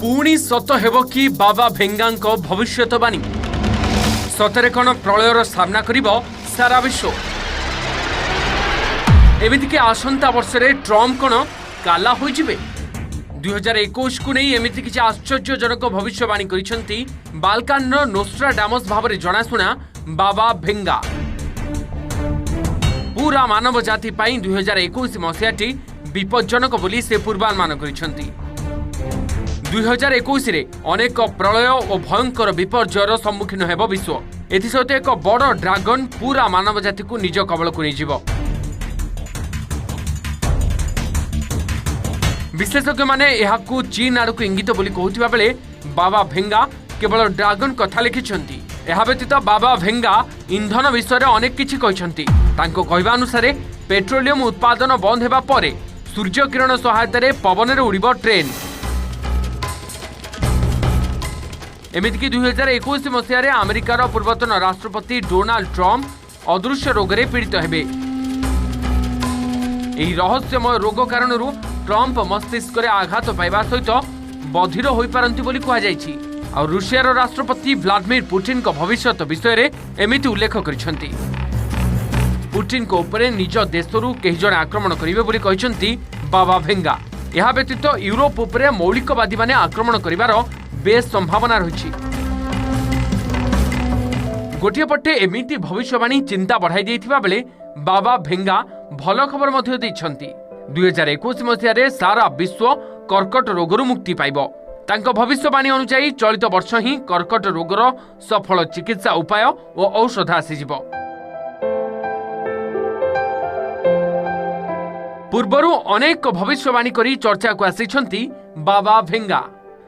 पुणी सत हेब कि बाबा भेंगा भविष्यवाणी सतरे कौन प्रलयर सामना करिब सारा विश्व एमितिके आसंता वर्षरे ट्रम्प कौन काला हो जिवे 2021 को नहीं एमिति किछि आश्चर्यजनक भविष्यवाणी करिसेंती बाल्कानर नोस्ट्राडामस भावरे जनाशुना बाबा भेंगा। पूरा मानव जाति पाई 2021 मसीहाटी विपज्जनक बोली से पूर्वानुमान करिसेंती। 2021 रे अनेक प्रलय और भयंकर विपर्ययर सम्मुखीन हेब विश्व। एथिसहित एक बड़ ड्रागन पूरा मानव जाति को निज कबल को नहीं। विशेषज्ञ माने यहाकू चीन आड़ को इंगित बोली कहउथिबा बेले बाबा भेंगा केवल ड्रागन कथा लिखिछंती। एहा व्यतीत बाबा भेंगा इंधन विषय रे अनेक किछि कहिछंती। तांको कहबा अनुसार पेट्रोलियम उत्पादन बंद हेबा परे सूर्य किरण सहायता रे पवन रे उड़िबो ट्रेन। एमितिकी 2021 मसीह अमेरिकार पूर्वतन राष्ट्रपति डोनाल्ड ट्रम्प अदृश्य रोग रे पीड़ित हेबे। एही रहस्यमय रोग कारणरू ट्रम्प मस्तिष्क रे आघात पाइबा सहित बधिर होई पारंती बोली कहा जायछि। और रूसियार राष्ट्रपति व्लादिमीर पुतिन को भविष्यत विषय रे एमिति उल्लेख करिसेंती। पुतिन को ऊपर निज देशरू केही जण आक्रमण करिवे बोली कहिसेंती बाबा भेंगा। एहा व्यतीत यूरोप ऊपर मौलिकवादी माने आक्रमण करिवार बेस संभावना रही। गोटे पटे एमिति भविष्यवाणी चिंता बढ़ाई देथिबा बेले बाबा भेंगा भल खबर मध्य दैछंती। 2021 मसीह सारा विश्व कर्कट रोगरू मुक्ति पाइब। तांको भविष्यवाणी अनुसार चलित वर्ष ही कर्कट रोगर सफल चिकित्सा उपाय और औषध आसीजिब। पूर्वरु अनेक भविष्यवाणी करी चर्चा को आसीछंती बाबा भेंगा।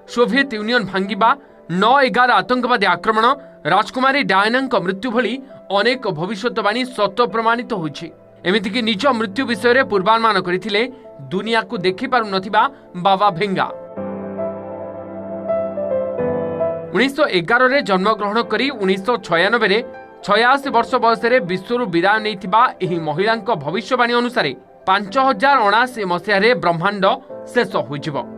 सोवियत यूनियन भांगिबा 9/11 आतंकवादी आक्रमण राजकुमारी डायना मृत्यु भली अनेक भविष्यवाणी सत्य प्रमाणित होइछि। एमितिकी निज मृत्यु विषय रे पूर्वानुमान करिथिले दुनिया को देखि पारु नथिबा बाबा भेंगा। 1911 रे जन्मग्रहण करी 1996 रे 86 वर्ष बयस रे विश्वरू विदाय नैथिबा एही महिलांक भविष्यवाणी अनुसार 5079 मसीह रे ब्रह्मांड शेष होइजिबो।